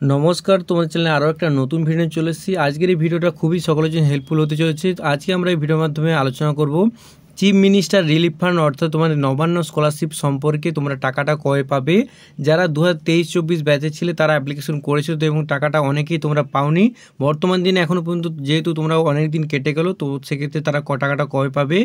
নমস্কার, তোমাদের চ্যানেলে আরও একটা নতুন ভিডিও চলে এসেছি। আজকের এই ভিডিওটা খুবই সকলের জন্য হেল্পফুল হতে চলেছে। আজকে আমরা এই ভিডিওর মাধ্যমে আলোচনা করব চিফ মিনিস্টার রিলিফ ফান্ড অর্থাৎ তোমাদের নবান্ন স্কলারশিপ সম্পর্কে তোমরা টাকাটা কবে পাবে। যারা 2023-24 ব্যাচে ছিলে তারা অ্যাপ্লিকেশন করেছো তো, এবং টাকাটা অনেকেই তোমরা পাওনি। বর্তমান দিনে এখনও পর্যন্ত যেহেতু তোমরা অনেক দিন কেটে গেলো, তো সেক্ষেত্রে তারা টাকাটা কবে পাবে।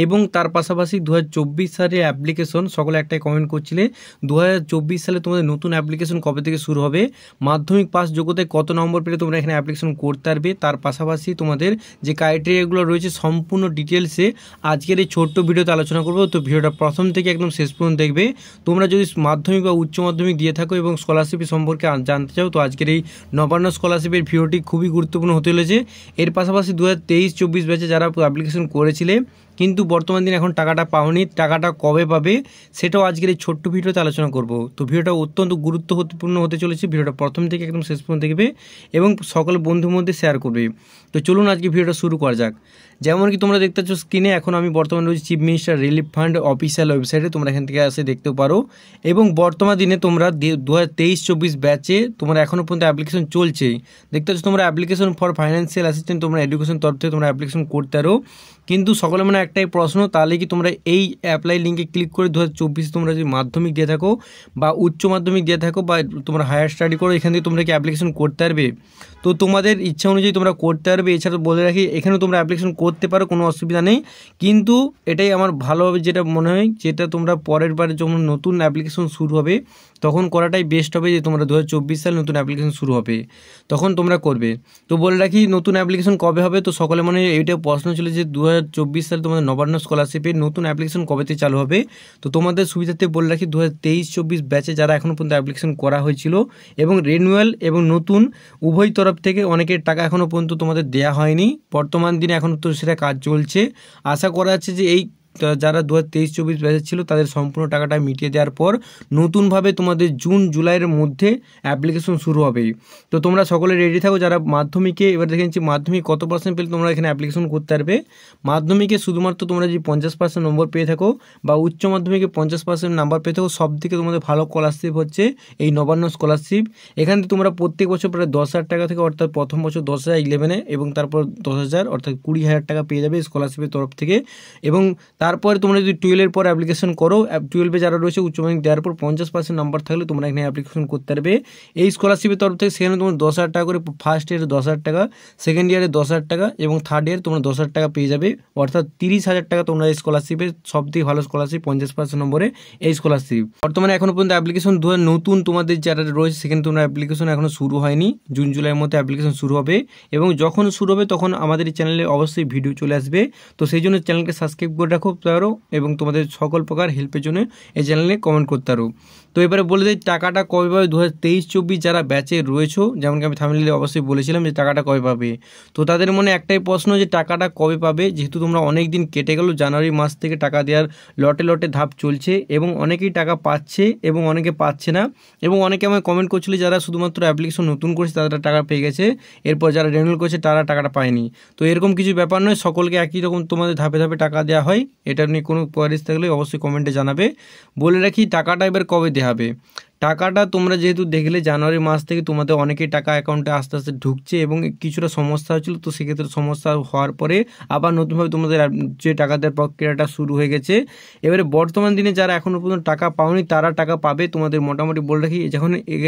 এবং তার পাশাপাশি 2024 সালের অ্যাপ্লিকেশন, সকলে একটাই কমেন্ট করছিলে 2024 সালে তোমাদের নতুন অ্যাপ্লিকেশন কবে থেকে শুরু হবে, মাধ্যমিক পাস যোগ্যতায় কত নম্বর পেলে তোমরা এখানে অ্যাপ্লিকেশন করতে পারবে, তার পাশাপাশি তোমাদের যে ক্রাইটেরিয়াগুলো রয়েছে সম্পূর্ণ ডিটেলসে আজকের এই ছোট্ট ভিডিওতে আলোচনা করব। তো ভিডিওটা প্রথম থেকে একদম শেষ পর্যন্ত দেখবে। তোমরা যদি মাধ্যমিক বা উচ্চ মাধ্যমিক দিয়ে থাকো এবং স্কলারশিপ সম্পর্কে জানতে চাও, তো আজকের এই নবান্ন স্কলারশিপের ভিডিওটি খুবই গুরুত্বপূর্ণ হতে চলেছে। এর পাশাপাশি 2023-24 ব্যাচে যারা অ্যাপ্লিকেশন করেছিলে কিন্তু বর্তমান দিনে এখন টাকাটা পাওনি, টাকাটা কবে পাবে সেটাও আজকের এই ছোট্ট ভিডিওতে আলোচনা করব। তো ভিডিওটা অত্যন্ত গুরুত্বপূর্ণ হতে চলেছে। ভিডিওটা প্রথম থেকে একদম শেষ পর্যন্ত দেখবে এবং সকল বন্ধুর মধ্যে শেয়ার করবে। তো চলুন আজকে ভিডিওটা শুরু করা যাক। যেমন কি তোমরা দেখতে পাচ্ছ স্ক্রিনে, এখন আমি বর্তমানে রয়েছি chief minister relief fund official ওয়েবসাইটে, তোমরা এখান থেকে এসে দেখতেও পারো। এবং বর্তমান দিনে তোমরা 2023-24 ব্যাচে তোমরা এখনও পর্যন্ত অ্যাপ্লিকেশন চলছে। দেখতে পাচ্ছ তোমরা অ্যাপ্লিকেশন ফর ফাইন্যান্সিয়াল অ্যাসিস্ট্যান্ট তোমরা এডুকেশন তরফ থেকে তোমরা অ্যাপ্লিকেশন করতে পারো। কিন্তু সকলে মানে একটাই প্রশ্ন, তাহলে কি তোমরা এই অ্যাপ্লাই লিঙ্কে ক্লিক করে 2024 তোমরা যদি মাধ্যমিক দিয়ে থাকো বা উচ্চ মাধ্যমিক দিয়ে থাকো বা তোমরা হায়ার স্টাডি করো, এখান থেকে তোমরা কি অ্যাপ্লিকেশন করতে পারবে? তো তোমাদের ইচ্ছা অনুযায়ী তোমরা করতে পারবে। এছাড়া বলে রাখি, এখানেও তোমরা অ্যাপ্লিকেশন করতে পারো, কোনো অসুবিধা নেই। কিন্তু এটাই আমার ভালোভাবে যেটা মনে হয়, যেটা তোমরা পরের বারে যখন নতুন অ্যাপ্লিকেশন শুরু হবে তখন করাটাই বেস্ট হবে। যে তোমরা 2024 সালে নতুন অ্যাপ্লিকেশন শুরু হবে তখন তোমরা করবে। তো বলে রাখি নতুন অ্যাপ্লিকেশন কবে হবে, তো সকলে মানে এইটা প্রশ্ন ছিল যে 2024 সালে তোমাদের নবান্ন স্কলারশিপের নতুন অ্যাপ্লিকেশন কবে থেকে চালু হবে। তো তোমাদের সুবিধার্থে বলে রাখি 2023-24 ব্যাচে যারা এখনও পর্যন্ত অ্যাপ্লিকেশন করা হয়েছিল এবং রিনিউয়াল এবং নতুন উভয় তরফ থেকে অনেকের টাকা এখনও পর্যন্ত তোমাদের দেওয়া হয়নি। বর্তমান দিনে এখন তো সেটা কাজ চলছে। আশা করা যাচ্ছে যে এই যারা 2023-24 ব্যাচে ছিল তাদের সম্পূর্ণ টাকাটা মিটিয়ে দেওয়ার পর নতুনভাবে তোমাদের জুন জুলাইয়ের মধ্যে অ্যাপ্লিকেশন শুরু হবে। তো তোমরা সকলে রেডি থাকো। যারা মাধ্যমিকে, এবার দেখেছি মাধ্যমিক কত পার্সেন্ট পেলে তোমরা এখানে অ্যাপ্লিকেশন করতে পারবে। মাধ্যমিকে শুধুমাত্র তোমরা যদি 50% নম্বর পেয়ে থাকো বা উচ্চ মাধ্যমিকে 50% নাম্বার পেয়ে থাকো, সব থেকে তোমাদের ভালো স্কলারশিপ হচ্ছে এই নবান্ন স্কলারশিপ। এখান থেকে তোমরা প্রত্যেক বছর প্রায় 10,000 টাকা থেকে, অর্থাৎ প্রথম বছর 10,000 11-এ এবং তারপর 10,000 অর্থাৎ 20,000 টাকা পেয়ে যাবে স্কলারশিপের তরফ থেকে। এবং তারপরে তোমরা যদি 12-এর পর অ্যাপ্লিকেশন করো, 12-এ যারা রয়েছে উচ্চ মাধ্যমিক দেওয়ার পর 50% নাম্বার থাকলে তোমরা এখানে অ্যাপ্লিকেশন করতে পারবে এই স্কলারশিপের তরফ থেকে। সেখানে তোমার 10,000 টাকা করে, ফার্স্ট ইয়ারে 10,000 টাকা, সেকেন্ড ইয়ারে 10,000 টাকা এবং থার্ড ইয়ারে তোমরা 10,000 টাকা পেয়ে যাবে, অর্থাৎ 30,000 টাকা তোমরা এই স্কলারশিপের সবথেকে ভালো স্কলারশিপ 50% নম্বরে এই স্কলারশিপ। বর্তমানে এখনও পর্যন্ত অ্যাপ্লিকেশন নতুন তোমাদের যারা রয়েছে সেখানে তোমরা অ্যাপ্লিকেশন এখনও শুরু হয়নি। জুন জুলাইয়ের মধ্যে অ্যাপ্লিকেশন শুরু হবে এবং যখন শুরু হবে তখন আমাদের এই চ্যানেলে অবশ্যই ভিডিও চলে আসবে। তো সেই জন্য চ্যানেলকে সাবস্ক্রাইব করে রাখো পারো এবং তোমাদের সকল প্রকার হেল্পের জন্য এই চ্যানেলে কমেন্ট করতে পারো। তো এবারে বলে দিই টাকাটা কবে পাবে। 2023-24 যারা ব্যাচে রয়েছো, যেমনকি আমি থাম্বনেইলে অবশ্যই বলেছিলাম যে টাকাটা কবে পাবে, তো তাদের মনে একটাই প্রশ্ন যে টাকাটা কবে পাবে। যেহেতু তোমরা অনেক দিন কেটে গেল, জানুয়ারি মাস থেকে টাকা দেওয়ার লটে লটে ধাপ চলছে এবং অনেকেই টাকা পাচ্ছে এবং অনেকে পাচ্ছে না। এবং অনেকে আমায় কমেন্ট করছিল যারা শুধুমাত্র অ্যাপ্লিকেশন নতুন করেছে তারা টাকা পেয়ে গেছে, এরপর যারা রিনিউয়াল করেছে তারা টাকাটা পায়নি। তো এরকম কিছু ব্যাপার নয়, সকলকে একই রকম তোমাদের ধাপে ধাপে টাকা দেওয়া হয়। এটা নিয়ে কোনো কোয়ারিজ থাকলে অবশ্যই কমেন্টে জানাবে। বলে রাখি টাকাটা এবার কবে দেওয়া হবে। টাকাটা তোমরা যেহেতু দেখলে জানুয়ারি মাস থেকে তোমাদের অনেকেই টাকা অ্যাকাউন্টে আস্তে আস্তে ঢুকছে এবং কিছুটা সমস্যা হচ্ছিলো, তো সেক্ষেত্রে সমস্যা হওয়ার পরে আবার নতুনভাবে তোমাদের যে টাকা দেওয়ার প্রক্রিয়াটা শুরু হয়ে গেছে। এবারে বর্তমান দিনে যারা এখনও পর্যন্ত টাকা পাওনি তারা টাকা পাবে। তোমাদের মোটামুটি বলে রাখি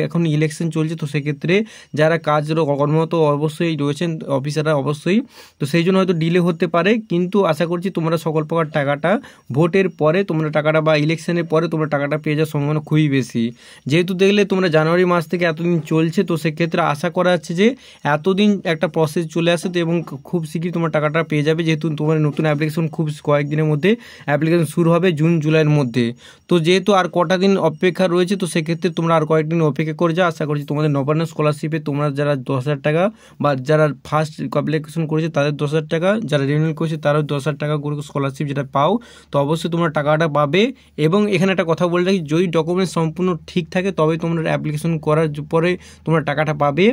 এখন ইলেকশন চলছে, তো সেক্ষেত্রে যারা কর্মরত অবশ্যই রয়েছেন অফিসাররা অবশ্যই, তো সেই জন্য হয়তো ডিলে হতে পারে। কিন্তু আশা করছি তোমরা সকল প্রকার টাকাটা ভোটের পরে তোমরা টাকাটা বা ইলেকশনের পরে তোমরা টাকাটা পেয়ে যাওয়ার সম্ভাবনা খুবই বেশি। যেহেতু দেখলে তোমরা জানুয়ারি মাস থেকে এতদিন চলছে, তো সেক্ষেত্রে আশা করা যাচ্ছে যে এতদিন একটা প্রসেস চলে আসে তো এবং খুব শীঘ্রই তোমার টাকাটা পেয়ে যাবে। যেহেতু তোমার নতুন অ্যাপ্লিকেশন খুব কয়েকদিনের মধ্যে অ্যাপ্লিকেশন শুরু হবে জুন জুলাইয়ের মধ্যে। তো যেহেতু আর কটা দিন অপেক্ষা রয়েছে, তো সেক্ষেত্রে তোমরা আর কয়েকদিন অপেক্ষা করে যাও। আশা করছি তোমাদের নবান্ন স্কলারশিপে তোমরা যারা 10,000 টাকা বা যারা ফার্স্ট অ্যাপ্লিকেশন করেছে তাদের 10,000 টাকা, যারা রিনিউয়াল করেছে তারাও 10,000 টাকা করে স্কলারশিপ যেটা পাও, তো অবশ্যই তোমরা টাকাটা পাবে। এবং এখানে একটা কথা বলে রাখি, যদি ডকুমেন্টস সম্পূর্ণ ঠিক থাকে তবেই তোমরা অ্যাপ্লিকেশন করার পরে তোমরা টাকাটা পাবে।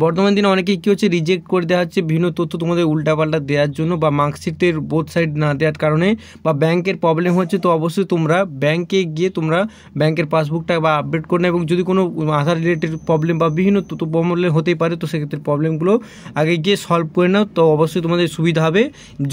বর্তমান দিনে অনেকেই কী হচ্ছে রিজেক্ট করে দেওয়া হচ্ছে বিভিন্ন তথ্য তোমাদের উল্টাপাল্টা দেওয়ার জন্য বা মার্কশিটের বোথ সাইড না দেওয়ার কারণে বা ব্যাংকের প্রবলেম হচ্ছে। তো অবশ্যই তোমরা ব্যাংকে গিয়ে তোমরা ব্যাংকের পাসবুকটা বা আপডেট করে নাও এবং যদি কোনো আধার রিলেটেড প্রবলেম বা বিভিন্ন তথ্য প্রবলেম হতেই পারে তো সেক্ষেত্রে প্রবলেমগুলো আগে গিয়ে সলভ করে নাও, তো অবশ্যই তোমাদের সুবিধা হবে।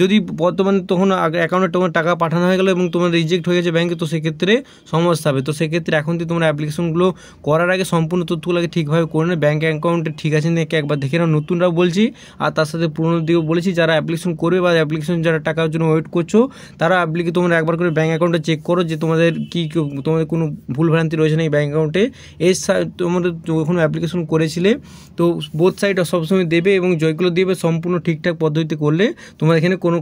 যদি বর্তমানে তখন অ্যাকাউন্টে তোমার টাকা পাঠানো হয়ে গেলো এবং তোমার রিজেক্ট হয়ে গেছে ব্যাংকে তো সেক্ষেত্রে সমস্যা হবে। তো সেক্ষেত্রে এখন থেকে তোমরা অ্যাপ্লিকেশনগুলো করার আগে সম্পূর্ণ তথ্যগুলোকে ঠিকভাবে করে নেবে, ব্যাঙ্ক অ্যাকাউন্টে ঠিক আছে নাকি একবার দেখে নাও। নতুনরাও বলছি আর তার সাথে পুরোনো দিকেও বলেছি, যারা অ্যাপ্লিকেশন করবে বা অ্যাপ্লিকেশন যারা টাকার জন্য ওয়েট করছো তারা তোমরা একবার করে ব্যাঙ্ক অ্যাকাউন্টে চেক করো যে তোমাদের তোমাদের কোনো ভুলভ্রান্তি রয়েছে না এই ব্যাঙ্ক অ্যাকাউন্টে। তোমাদের যখন অ্যাপ্লিকেশন করেছিলে তো বোথ সাইড সবসময় দেবে এবং যেগুলো দেবে সম্পূর্ণ ঠিকঠাক পদ্ধতি করলে তোমার এখানে কোনো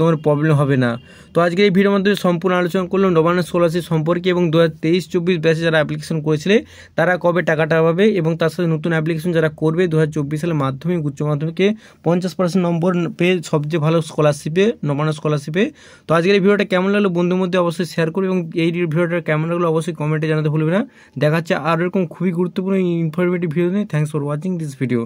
তোমার প্রবলেম হবে না। তো আজকে এই ভিডিওর মাধ্যমে সম্পূর্ণ আলোচনা করলাম নবান্ন স্কলারশিপ সম্পর্কে এবং 2023-24 ব্যাচে যারা অ্যাপ্লিকেশন করেছিলে তারা কবে টাকাটা পাবে এবং তার সাথে নতুন অ্যাপ্লিকেশন যারা করবে 2024 সালে মাধ্যমিক উচ্চ মাধ্যমিকে 50% নম্বর পেয়ে সবচেয়ে ভালো স্কলারশিপে নবান্ন স্কলারশিপে। তো আজকের এই ভিডিওটা কেমন লাগলো বন্ধুর মধ্যে অবশ্যই শেয়ার করবে এবং এই ভিডিওটা কেমন লাগলো অবশ্যই কমেন্টে জানাতে ভুলবে না। দেখা যাচ্ছে আর এরকম খুবই গুরুত্বপূর্ণ ইনফরমেটিভ ভিডিও নিয়ে। Thanks for watching this video.